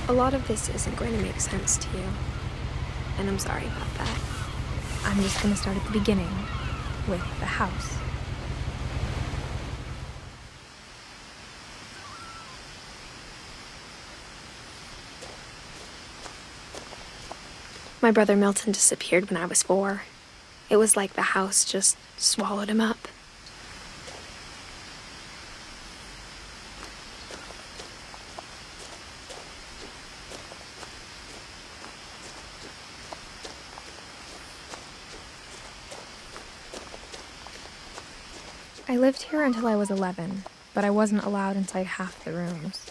A lot of this isn't going to make sense to you, and I'm sorry about that. I'm just going to start at the beginning, with the house. My brother Milton disappeared when I was 4. It was like the house just swallowed him up. I lived here until I was 11, but I wasn't allowed inside half the rooms.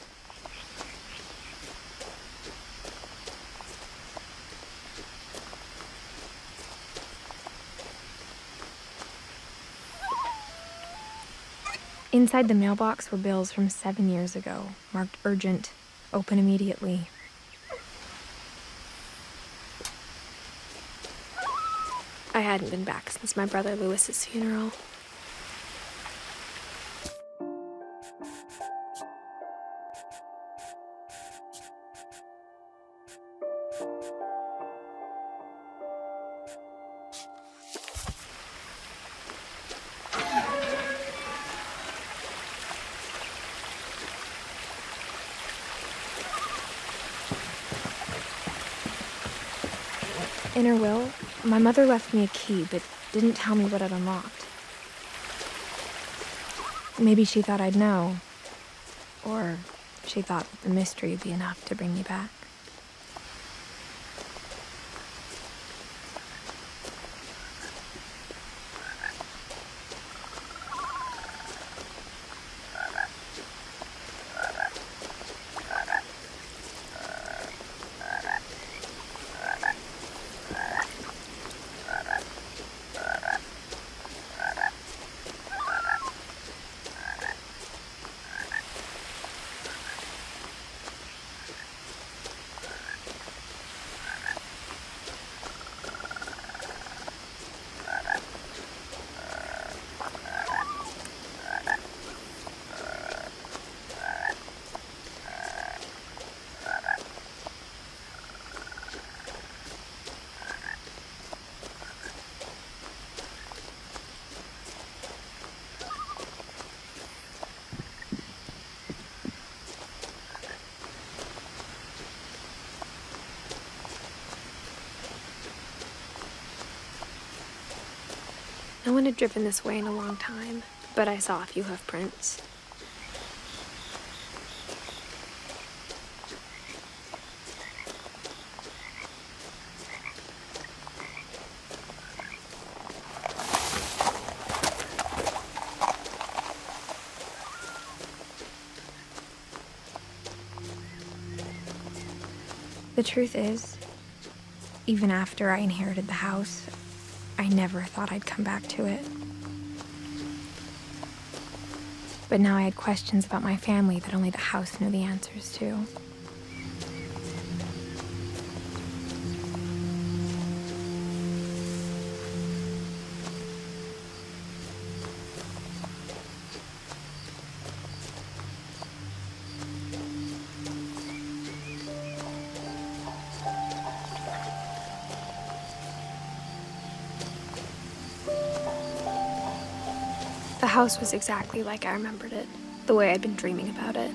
Inside the mailbox were bills from 7 years ago, marked urgent, open immediately. I hadn't been back since my brother Lewis's funeral. In her will, my mother left me a key, but didn't tell me what it unlocked. Maybe she thought I'd know, or she thought that the mystery would be enough to bring me back. No one had driven this way in a long time, but I saw a few hoof prints. The truth is, even after I inherited the house, I never thought I'd come back to it. But now I had questions about my family that only the house knew the answers to. The house was exactly like I remembered it, the way I'd been dreaming about it.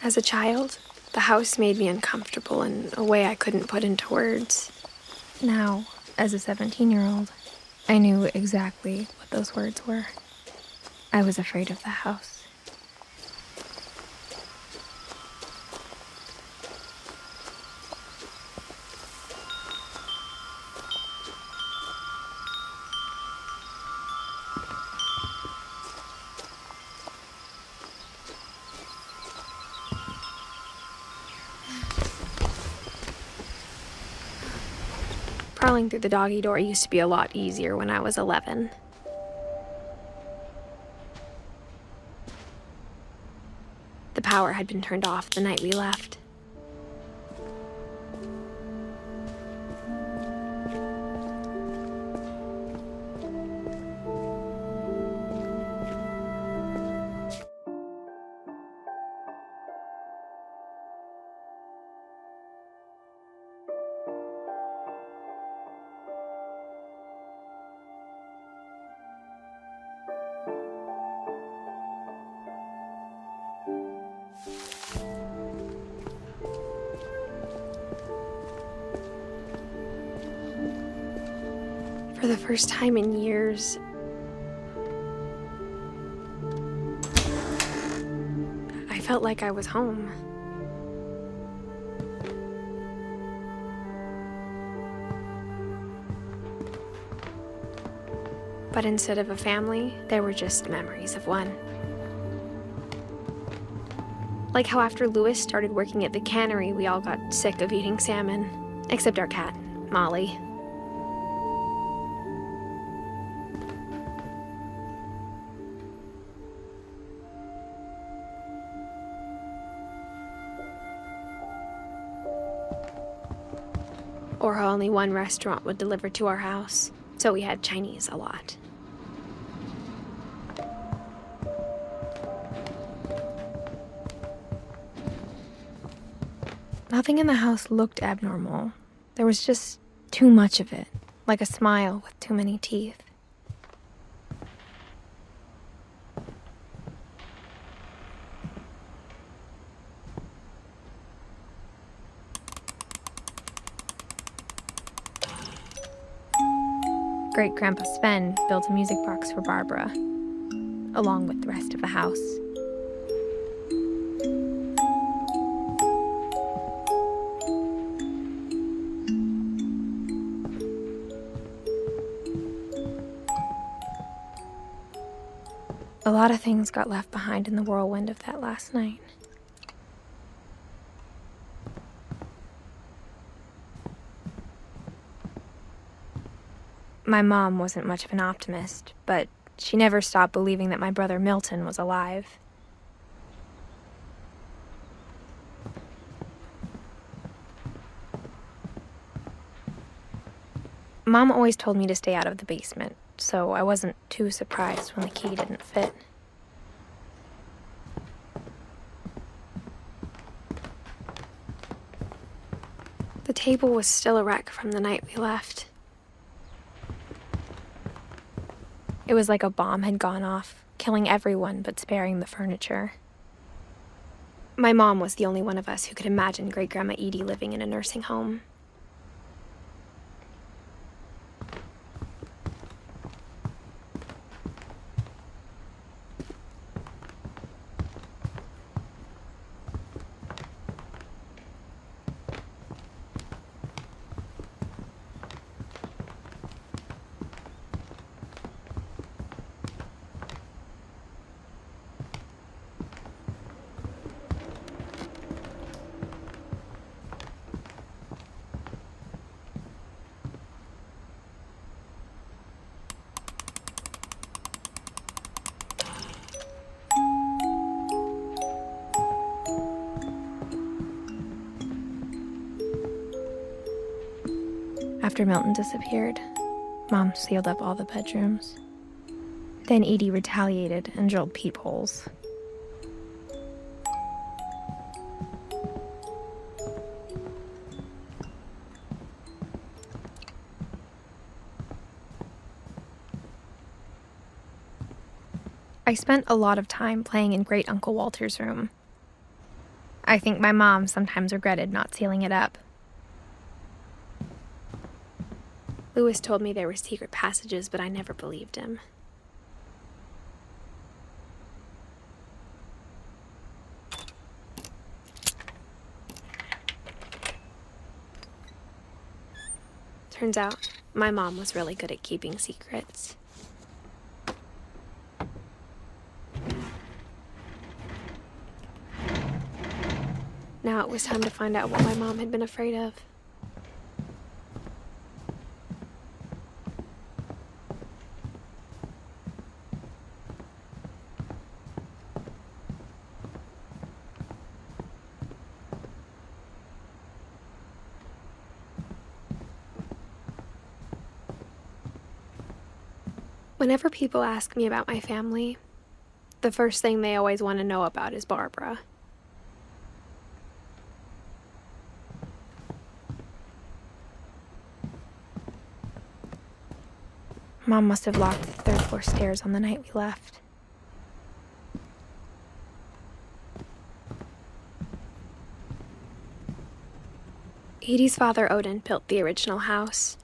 As a child, the house made me uncomfortable in a way I couldn't put into words. Now, as a 17-year-old, I knew exactly what those words were. I was afraid of the house. Crawling through the doggy door used to be a lot easier when I was 11. The power had been turned off the night we left. For the first time in years, I felt like I was home. But instead of a family, there were just memories of one. Like how after Louis started working at the cannery, we all got sick of eating salmon, except our cat, Molly. Or how only one restaurant would deliver to our house, so we had Chinese a lot. Nothing in the house looked abnormal. There was just too much of it, like a smile with too many teeth. Great-Grandpa Sven built a music box for Barbara, along with the rest of the house. A lot of things got left behind in the whirlwind of that last night. My mom wasn't much of an optimist, but she never stopped believing that my brother Milton was alive. Mom always told me to stay out of the basement, so I wasn't too surprised when the key didn't fit. The table was still a wreck from the night we left. It was like a bomb had gone off, killing everyone but sparing the furniture. My mom was the only one of us who could imagine Great-Grandma Edie living in a nursing home. After Milton disappeared, Mom sealed up all the bedrooms. Then Edie retaliated and drilled peepholes. I spent a lot of time playing in Great Uncle Walter's room. I think my mom sometimes regretted not sealing it up. Lewis told me there were secret passages, but I never believed him. Turns out, my mom was really good at keeping secrets. Now it was time to find out what my mom had been afraid of. Whenever people ask me about my family, the first thing they always want to know about is Barbara. Mom must have locked the third floor stairs on the night we left. Edie's father, Odin, built the original house.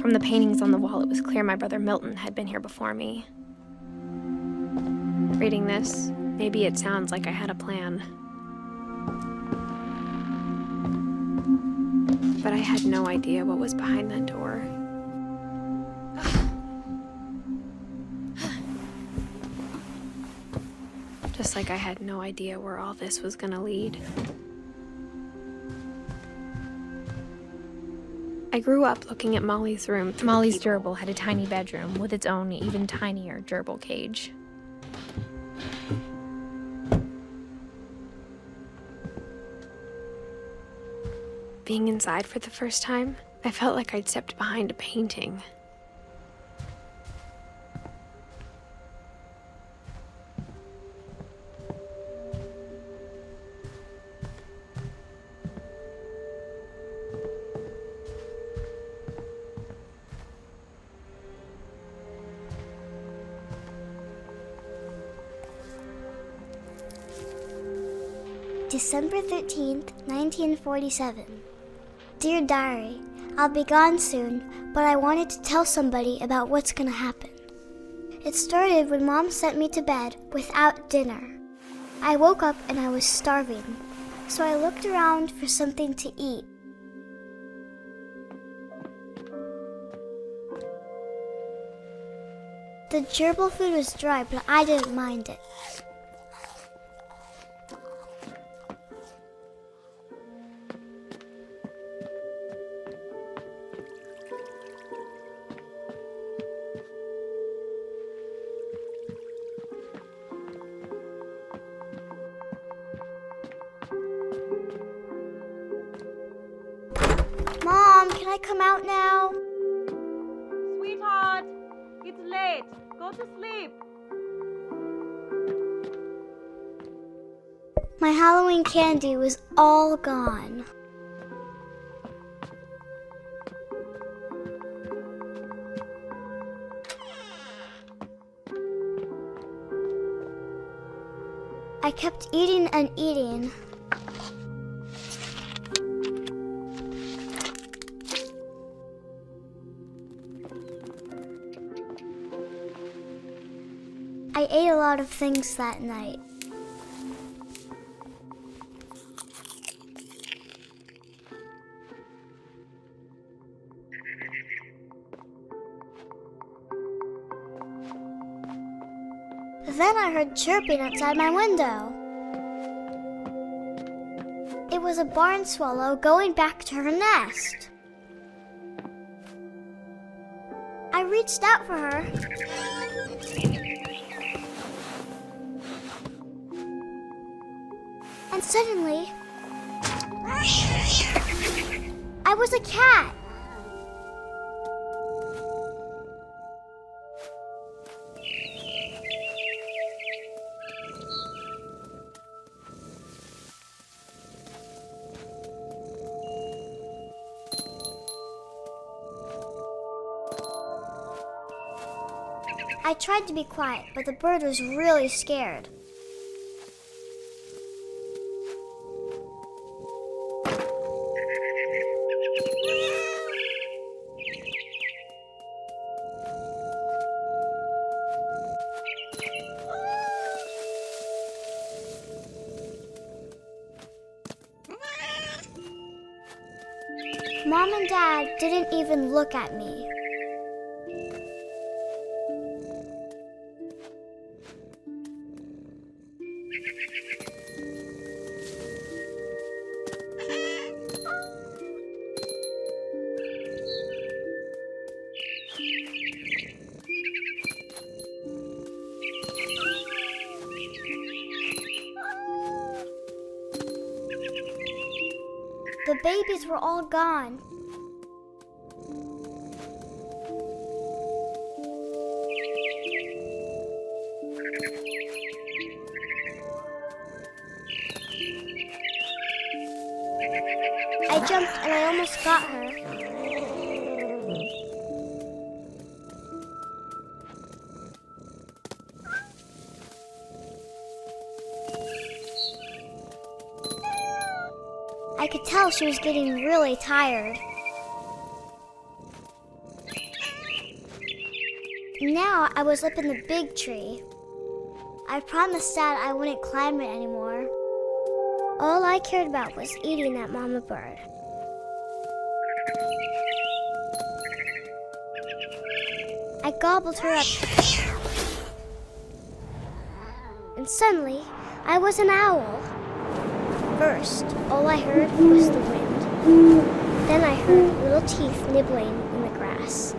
From the paintings on the wall, it was clear my brother Milton had been here before me. Reading this, maybe it sounds like I had a plan. But I had no idea what was behind that door. Just like I had no idea where all this was gonna lead. I grew up looking at Molly's room. Molly's gerbil had a tiny bedroom with its own even tinier gerbil cage. Being inside for the first time, I felt like I'd stepped behind a painting. December 13th, 1947. Dear Diary, I'll be gone soon, but I wanted to tell somebody about what's gonna happen. It started when Mom sent me to bed without dinner. I woke up and I was starving, so I looked around for something to eat. The gerbil food was dry, but I didn't mind it. Mom, can I come out now? Sweetheart, it's late. Go to sleep. My Halloween candy was all gone. I kept eating and eating. I ate a lot of things that night. Then I heard chirping outside my window. It was a barn swallow going back to her nest. I reached out for her. And suddenly, I was a cat. I tried to be quiet, but the bird was really scared. Mom and Dad didn't even look at me. The babies were all gone. I jumped and I almost got her. I could tell she was getting really tired. Now I was up in the big tree. I promised Dad I wouldn't climb it anymore. All I cared about was eating that mama bird. I gobbled her up. And suddenly, I was an owl. First, all I heard was the wind. Then I heard little teeth nibbling in the grass.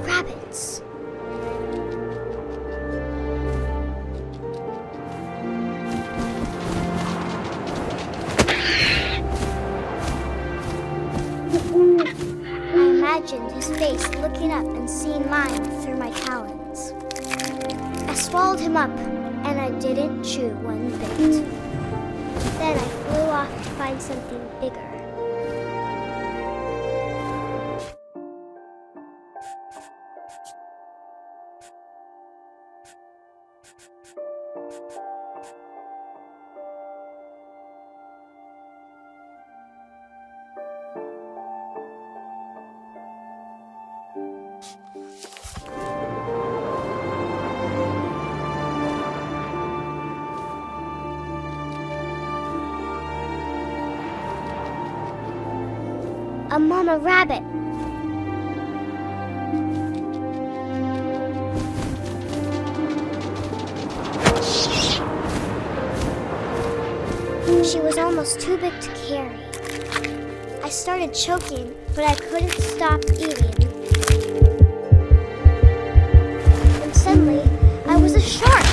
Rabbits. I imagined his face looking up and seeing mine through my talons. I swallowed him up, and I didn't chew one bit. Then I flew off to find something bigger. A mama rabbit. She was almost too big to carry. I started choking, but I couldn't stop eating. And suddenly, I was a shark.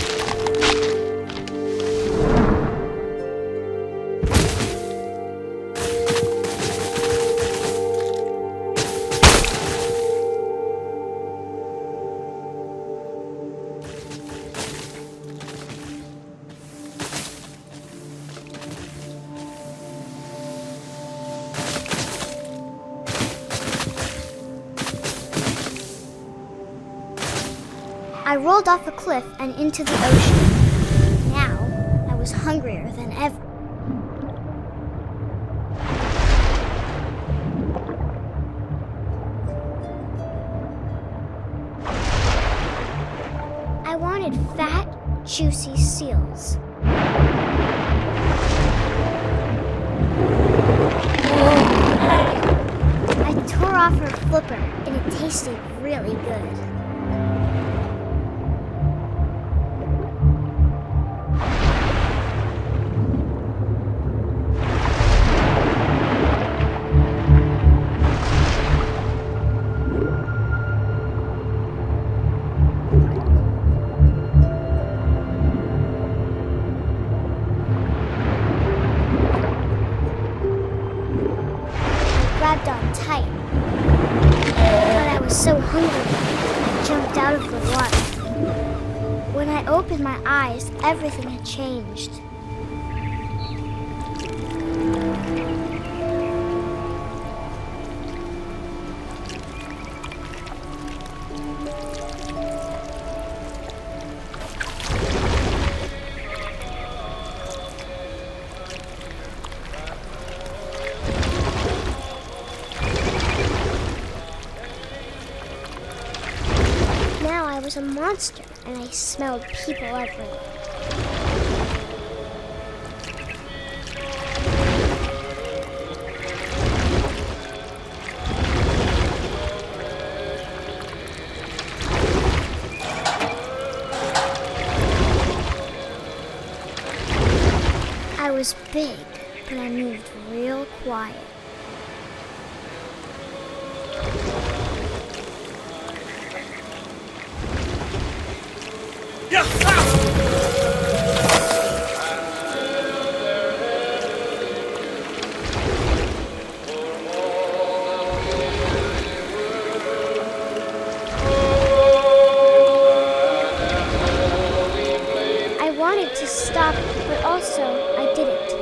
I rolled off a cliff and into the ocean. Now, I was hungrier than ever. I wanted fat, juicy seals. I tore off her flipper, and it tasted really good. Grabbed on tight, but I was so hungry, I jumped out of the water. When I opened my eyes, everything had changed. Now I was a monster, and I smelled people everywhere. I was big, but I moved real quiet. I wanted to stop, but also I didn't.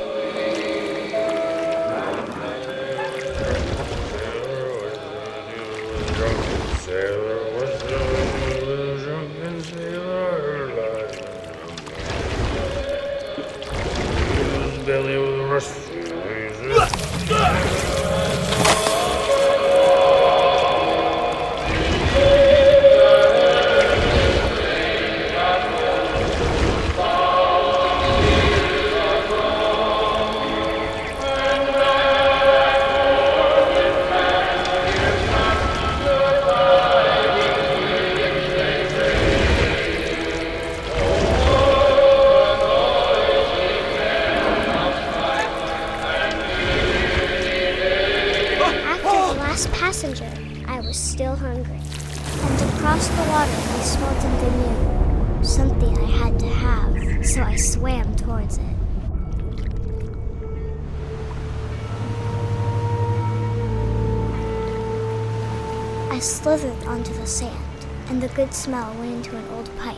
Passenger, I was still hungry. And across the water, I smelled something new. Something I had to have, so I swam towards it. I slithered onto the sand, and the good smell went into an old pipe.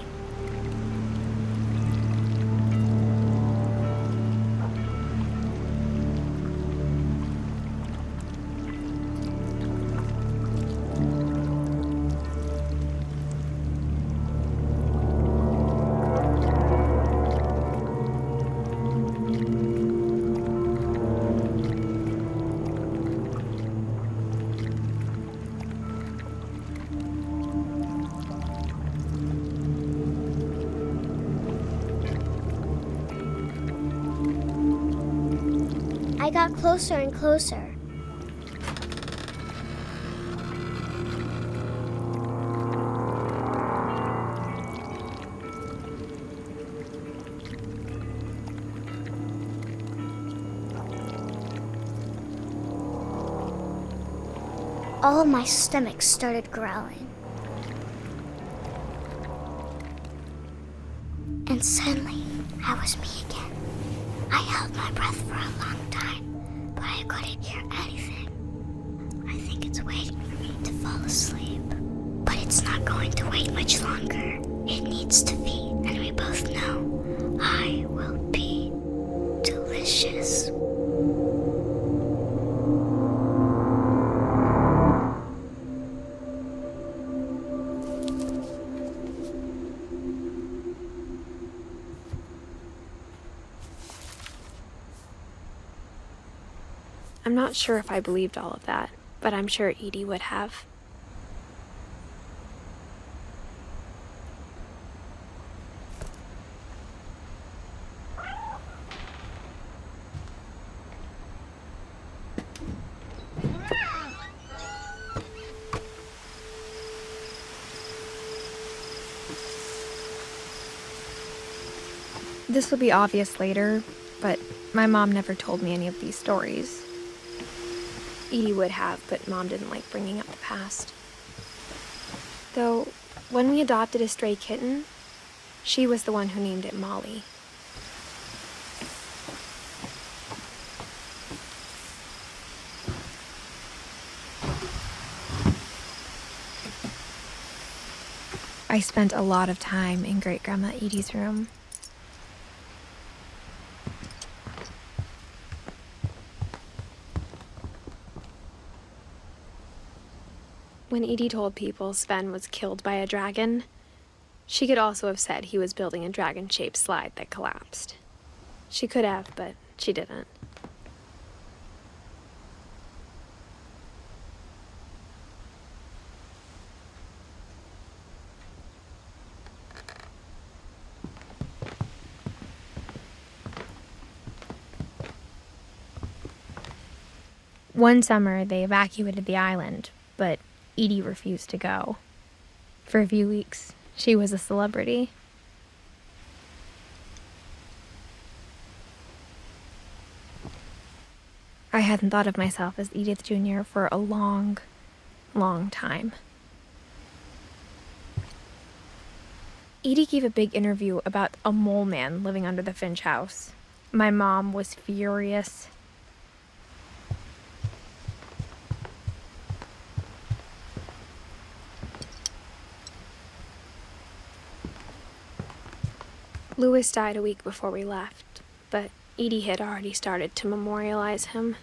I got closer and closer. All of my stomach started growling. And suddenly, I was me again. I held my breath for a long time, but I couldn't hear anything. I think it's waiting for me to fall asleep. But it's not going to wait much longer. It needs to be, and we both know I will be delicious. I'm not sure if I believed all of that, but I'm sure Edie would have. This will be obvious later, but my mom never told me any of these stories. Edie would have, but Mom didn't like bringing up the past. Though, when we adopted a stray kitten, she was the one who named it Molly. I I spent a lot of time in Great-Grandma Edie's room. When Edie told people Sven was killed by a dragon, she could also have said he was building a dragon-shaped slide that collapsed. She could have, but she didn't. One summer, they evacuated the island, but Edie refused to go. For a few weeks, she was a celebrity. I hadn't thought of myself as Edith Jr. for a long, long time. Edie gave a big interview about a mole man living under the Finch house. My mom was furious. Louis died a week before we left, but Edie had already started to memorialize him.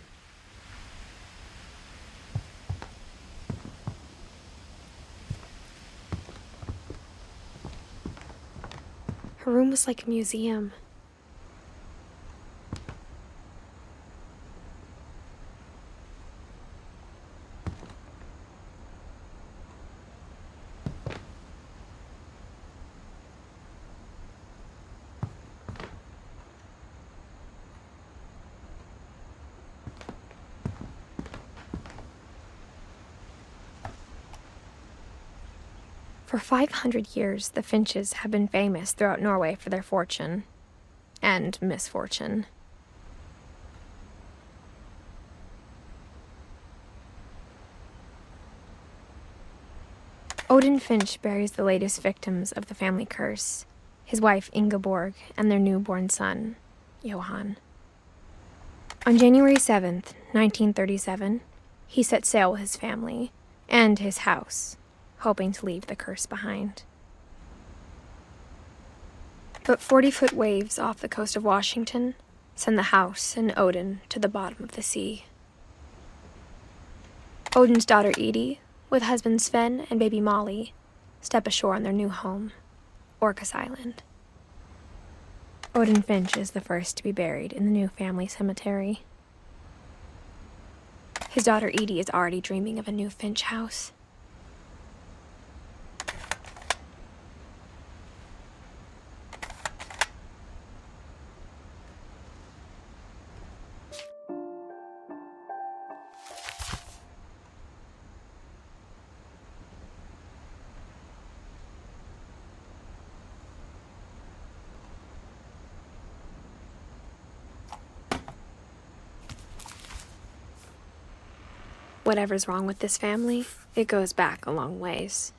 Her room was like a museum. For 500 years, the Finches have been famous throughout Norway for their fortune and misfortune. Odin Finch buries the latest victims of the family curse, his wife Ingeborg and their newborn son, Johan. On January 7th, 1937, he set sail with his family and his house, hoping to leave the curse behind. But 40-foot waves off the coast of Washington send the house and Odin to the bottom of the sea. Odin's daughter Edie, with husband Sven and baby Molly, step ashore on their new home, Orcas Island. Odin Finch is the first to be buried in the new family cemetery. His daughter Edie is already dreaming of a new Finch house. Whatever's wrong with this family, it goes back a long ways.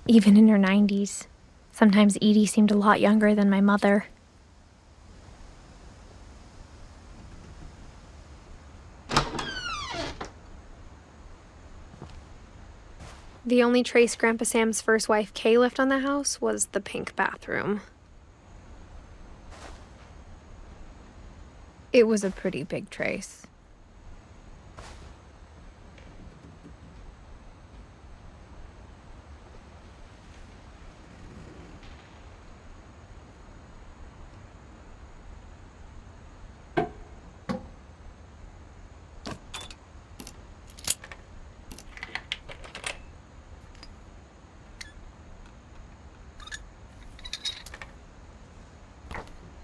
Even in her 90s, sometimes Edie seemed a lot younger than my mother. The only trace Grandpa Sam's first wife Kay left on the house was the pink bathroom. It was a pretty big trace.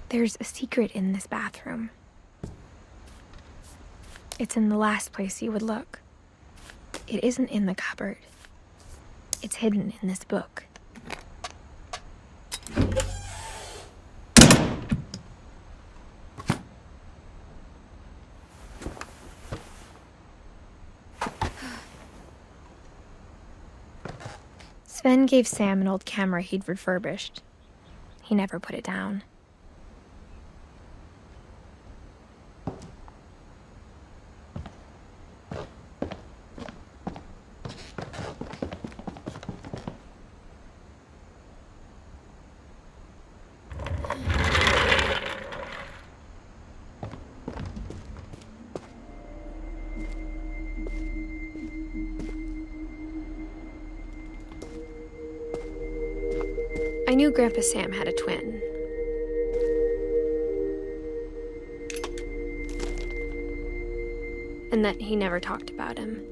There's a secret in this bathroom. It's in the last place you would look. It isn't in the cupboard. It's hidden in this book. Sven gave Sam an old camera he'd refurbished. He never put it down. I knew Grandpa Sam had a twin. And that he never talked about him.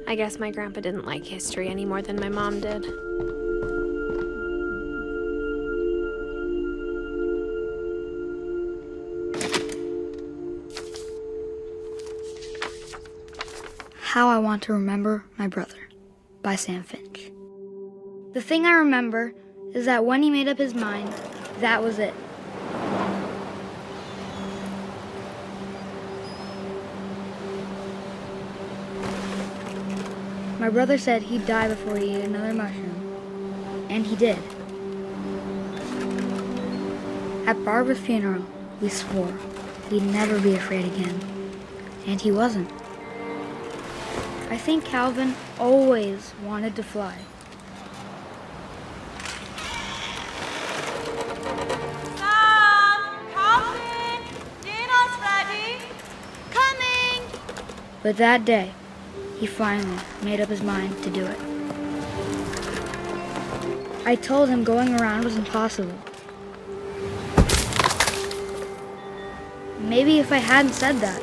I guess my grandpa didn't like history any more than my mom did. How I Want to Remember My Brother by Sam Finch. The thing I remember is that when he made up his mind, that was it. My brother said he'd die before he ate another mushroom, and he did. At Barbara's funeral, we swore we'd never be afraid again, and he wasn't. I think Calvin always wanted to fly. Sam! Calvin! Dinner's ready! Coming! But that day, he finally made up his mind to do it. I told him going around was impossible. Maybe if I hadn't said that,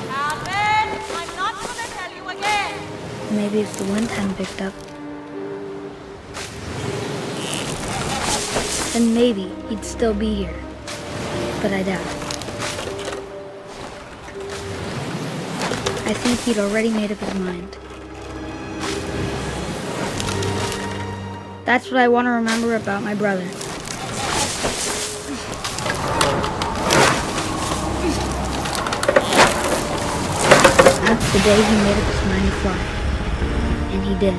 Calvin! I'm not gonna tell you again! maybe if the wind hadn't picked up, then maybe he'd still be here. But I doubt it. I think he'd already made up his mind. That's what I want to remember about my brother. That's the day he made up his mind to fly. And he did.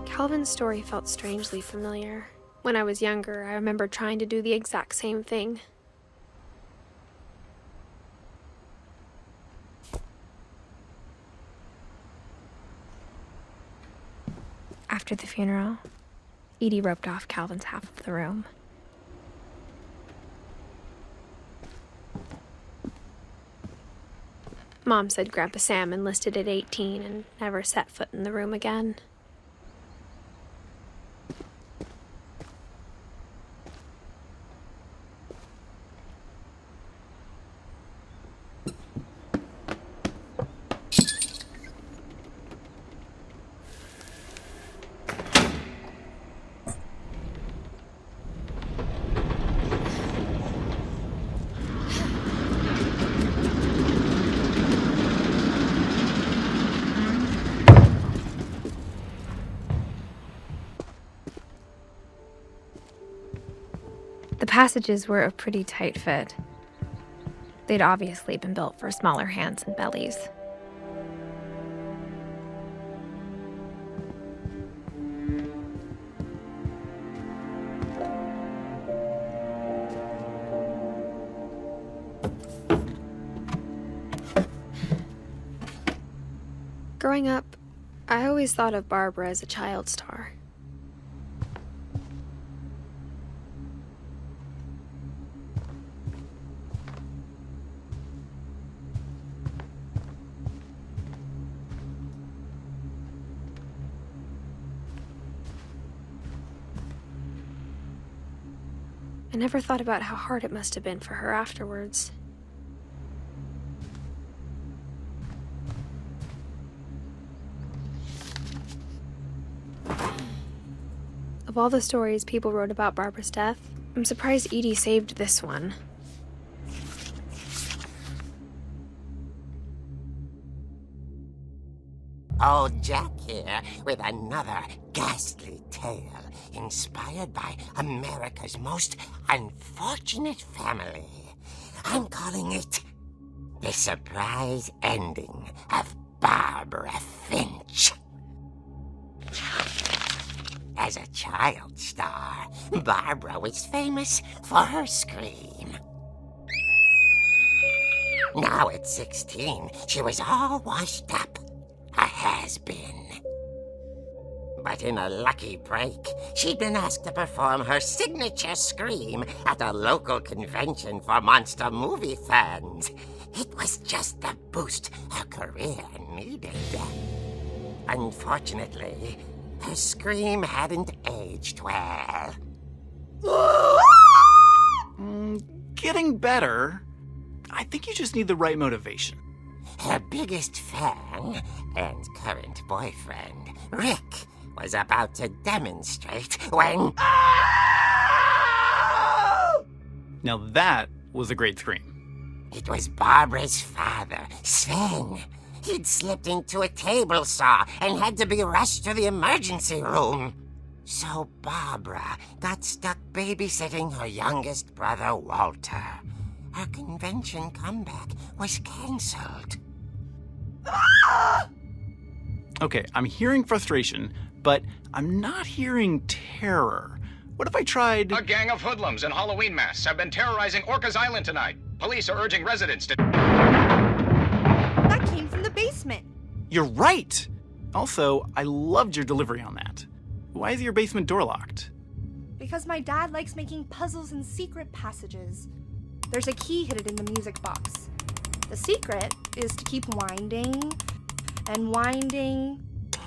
Calvin's story felt strangely familiar. When I was younger, I remember trying to do the exact same thing. After the funeral, Edie roped off Calvin's half of the room. Mom said Grandpa Sam enlisted at 18 and never set foot in the room again. The passages were a pretty tight fit. They'd obviously been built for smaller hands and bellies. Growing up, I always thought of Barbara as a child star. I never thought about how hard it must have been for her afterwards. Of all the stories people wrote about Barbara's death, I'm surprised Edie saved this one. Old Jack here with another ghastly tale inspired by America's most unfortunate family. I'm calling it The Surprise Ending of Barbara Finch. As a child star, Barbara was famous for her scream. Now at 16, she was all washed up. A has-been. But in a lucky break, she'd been asked to perform her signature scream at a local convention for monster movie fans. It was just the boost her career needed. Unfortunately, her scream hadn't aged well. Getting better. I think you just need the right motivation. Her biggest fan and current boyfriend, Rick, was about to demonstrate when... Now that was a great scream. It was Barbara's father, Sven. He'd slipped into a table saw and had to be rushed to the emergency room. So Barbara got stuck babysitting her youngest brother, Walter. Her convention comeback was cancelled. Okay, I'm hearing frustration, but I'm not hearing terror. What if I tried... A gang of hoodlums in Halloween masks have been terrorizing Orcas Island tonight. Police are urging residents to... That came from the basement. You're right! Also, I loved your delivery on that. Why is your basement door locked? Because my dad likes making puzzles and secret passages. There's a key hidden in the music box. The secret is to keep winding and winding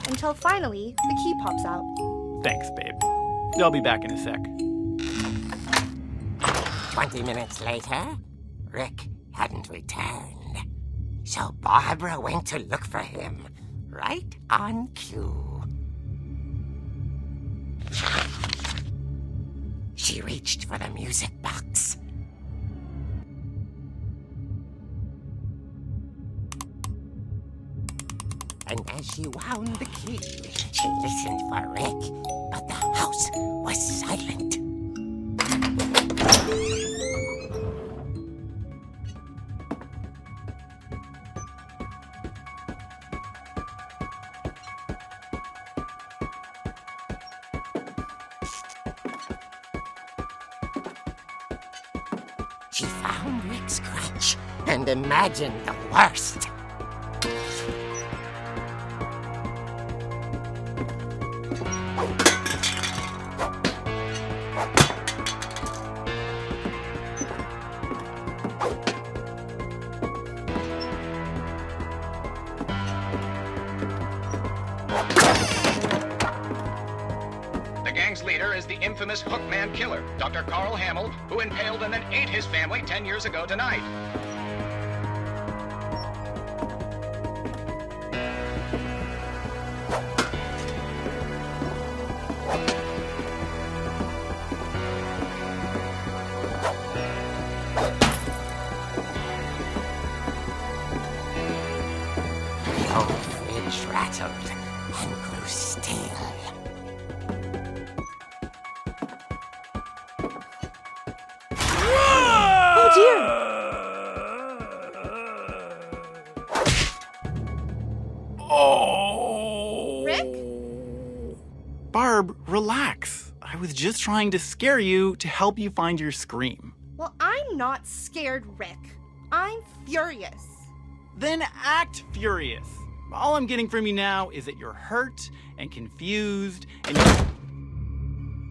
until finally the key pops out. Thanks, babe. I'll be back in a sec. 20 minutes later, Rick hadn't returned. So Barbara went to look for him, right on cue. She reached for the music box. And as she wound the key, she listened for Rick, but the house was silent. She found Rick's crutch and imagined the worst. The gang's leader is the infamous Hookman killer, Dr. Carl Hamill, who impaled and then ate his family 10 years ago tonight. The old fridge rattled and grew still. Oh dear! Oh! Rick? Barb, relax. I was just trying to scare you to help you find your scream. Well, I'm not scared, Rick. I'm furious. Then act furious. All I'm getting from you now is that you're hurt and confused and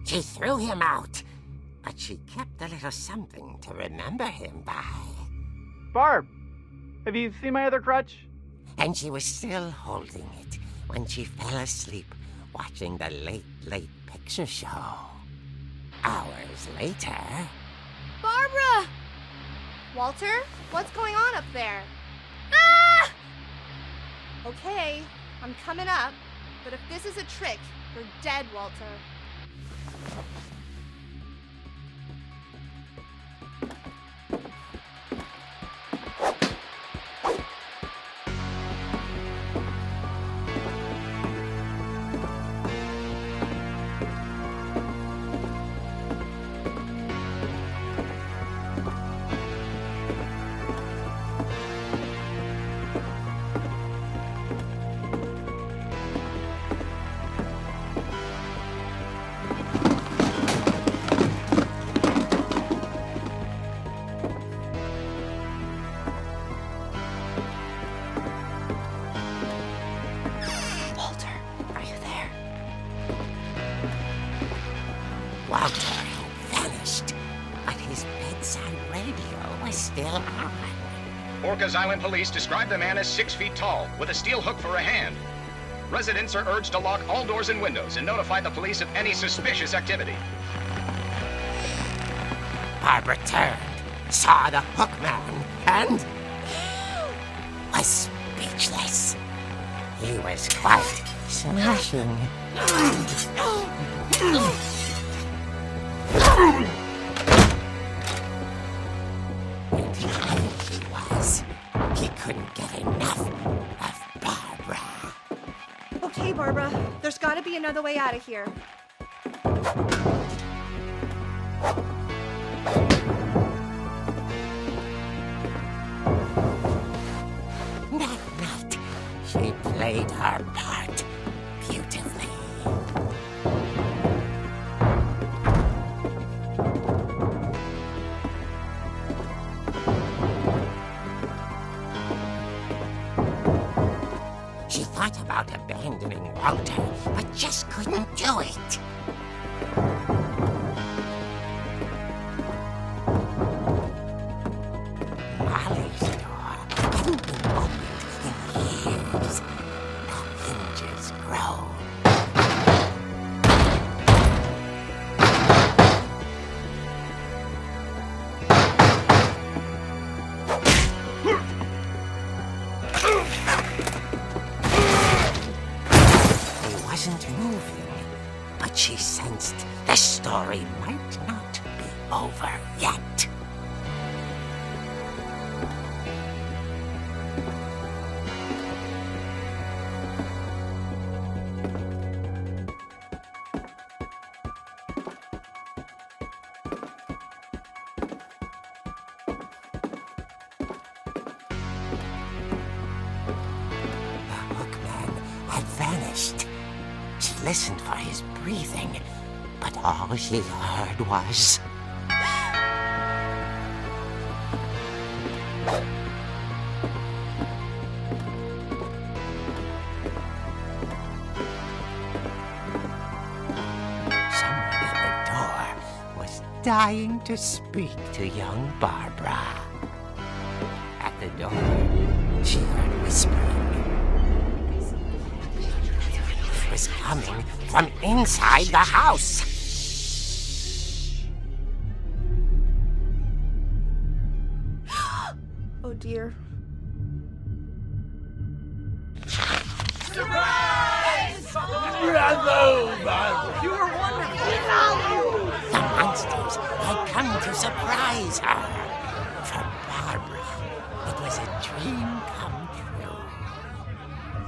She threw him out, but she kept a little something to remember him by. Barb, have you seen my other crutch? And she was still holding it when she fell asleep watching the late picture show. Hours later... Barbara! Walter, what's going on up there? Ah! Okay, I'm coming up, but if this is a trick, you're dead, Walter. Walter had vanished, but his bedside radio was still on. Orcas Island police describe the man as 6 feet tall, with a steel hook for a hand. Residents are urged to lock all doors and windows and notify the police of any suspicious activity. Barbara turned, saw the hook man, and was speechless. He was quite smashing. And he was. He couldn't get enough of Barbara. Okay, Barbara, there's gotta be another way out of here. That night, she played her part beautifully. She thought about abandoning Walter, but just couldn't do it. Molly's door hadn't been opened in years. The hinges groaned. He wasn't moving, but she sensed the story might not be over yet. The hookman had vanished. She listened for his breathing, but all she heard was... Someone at the door was dying to speak to young Barbara. At the door, she heard whispering. It was coming from inside the house. Oh dear. The monsters had come to surprise her. For Barbara, it was a dream come true.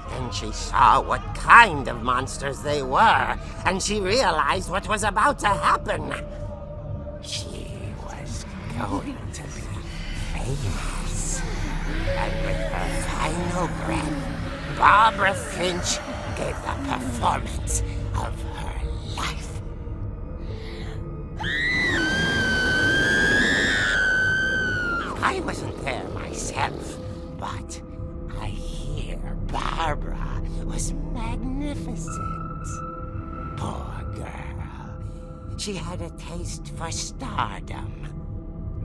Then she saw what kind of monsters they were, and she realized what was about to happen. She was going to be famous. And with her final breath, Barbara Finch gave the performance of her life. I wasn't there myself, but I hear Barbara was magnificent. Poor girl. She had a taste for stardom.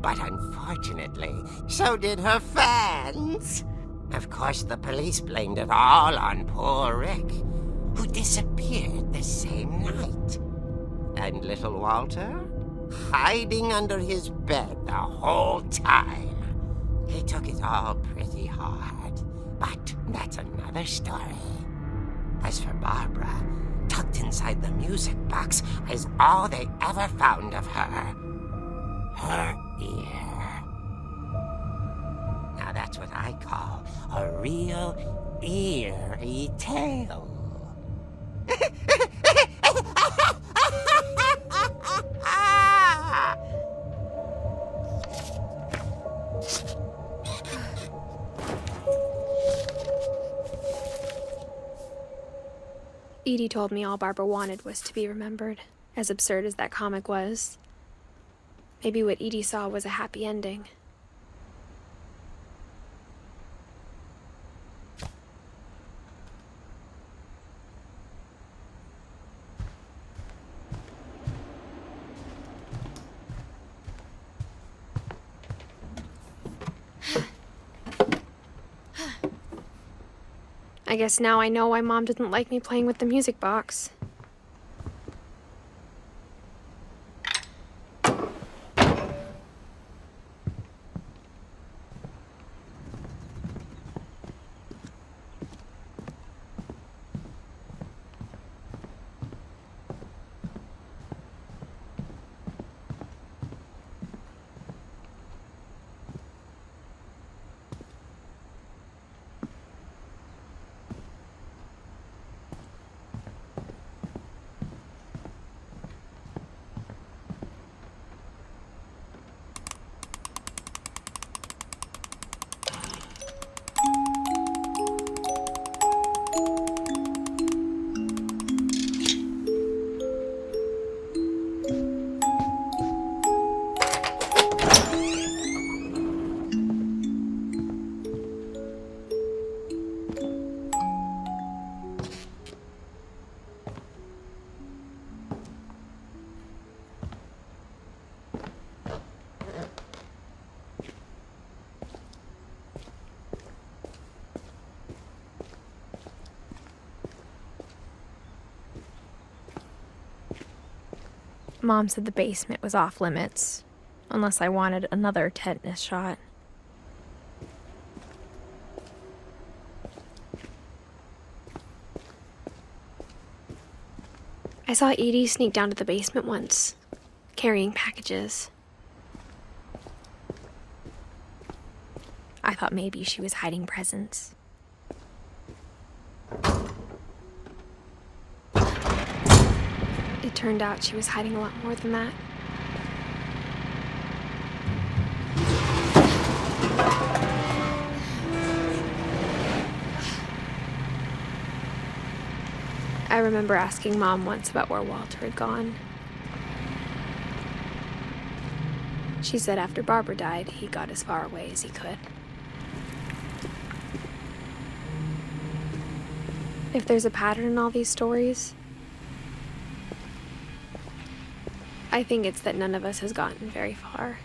But unfortunately, so did her fans. Of course, the police blamed it all on poor Rick, who disappeared the same night. And little Walter? Hiding under his bed the whole time. He took it all pretty hard, but that's another story. As for Barbara, tucked inside the music box is all they ever found of her. Her ear. Now that's what I call a real eerie tale. Edie told me all Barbara wanted was to be remembered, as absurd as that comic was. Maybe what Edie saw was a happy ending. I guess now I know why Mom didn't like me playing with the music box. Mom said the basement was off limits, unless I wanted another tetanus shot. I saw Edie sneak down to the basement once, carrying packages. I thought maybe she was hiding presents. It turned out she was hiding a lot more than that. I remember asking Mom once about where Walter had gone. She said after Barbara died, he got as far away as he could. If there's a pattern in all these stories, I think it's that none of us has gotten very far.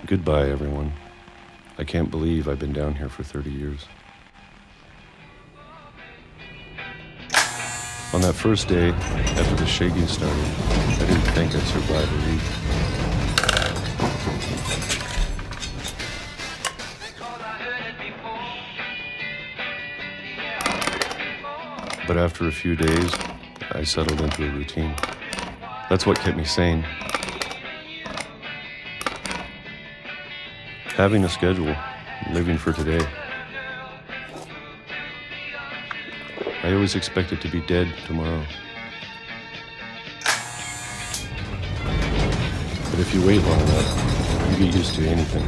Goodbye, everyone. I can't believe I've been down here for 30 years. On that first day, after the shaking started, I didn't think I'd survive a week. But after a few days, I settled into a routine. That's what kept me sane. Having a schedule, living for today. I always expected to be dead tomorrow. But if you wait long enough, you get used to anything.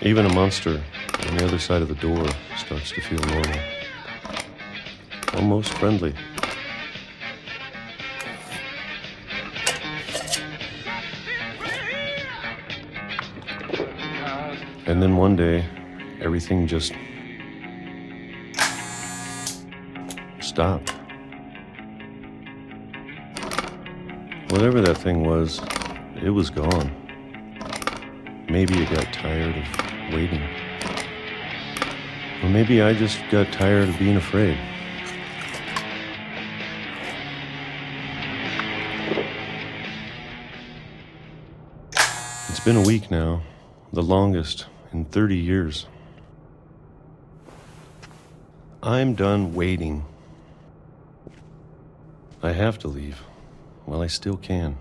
Even a monster on the other side of the door starts to feel normal. Almost friendly. And then one day, everything just stop. Whatever that thing was, it was gone. Maybe it got tired of waiting. Or maybe I just got tired of being afraid. It's been a week now, the longest in 30 years. I'm done waiting. I have to leave while I still can.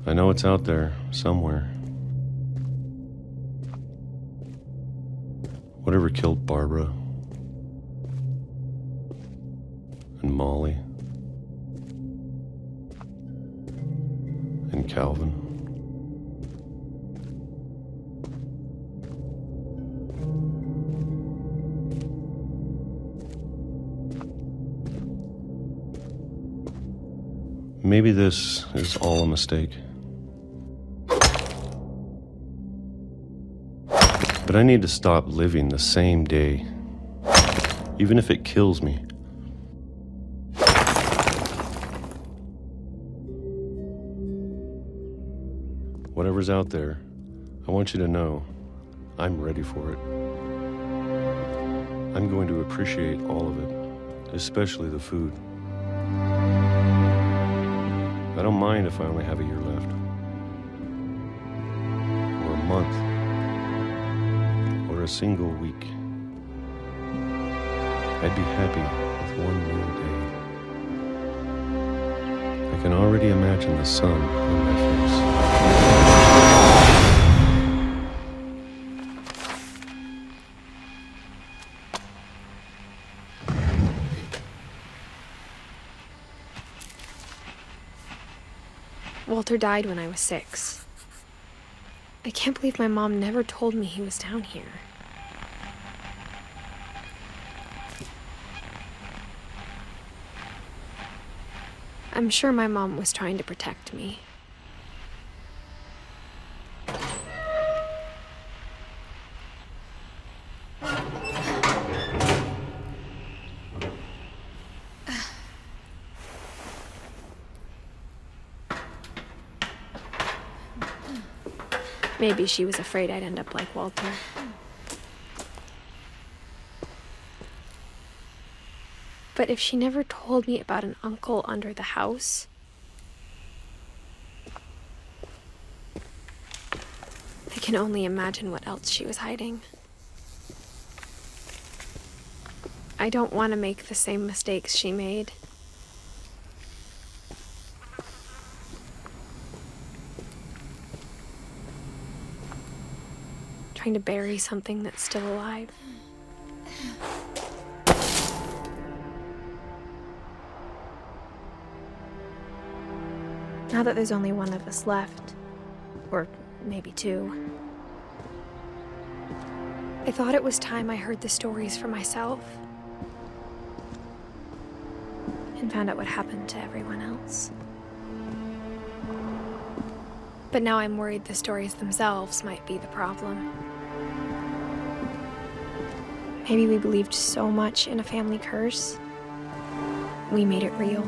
I know it's out there, somewhere. Whatever killed Barbara and Molly and Calvin. Maybe this is all a mistake. But I need to stop living the same day, even if it kills me. Whatever's out there, I want you to know I'm ready for it. I'm going to appreciate all of it, especially the food. I don't mind if I only have a year left, or a month, or a single week. I'd be happy with one new day. I can already imagine the sun on my face. Walter died when I was 6. I can't believe my mom never told me he was down here. I'm sure my mom was trying to protect me. Maybe she was afraid I'd end up like Walter. But if she never told me about an uncle under the house, I can only imagine what else she was hiding. I don't want to make the same mistakes she made. Trying to bury something that's still alive. Now that there's only one of us left, or maybe 2, I thought it was time I heard the stories for myself and found out what happened to everyone else. But now I'm worried the stories themselves might be the problem. Maybe we believed so much in a family curse, we made it real.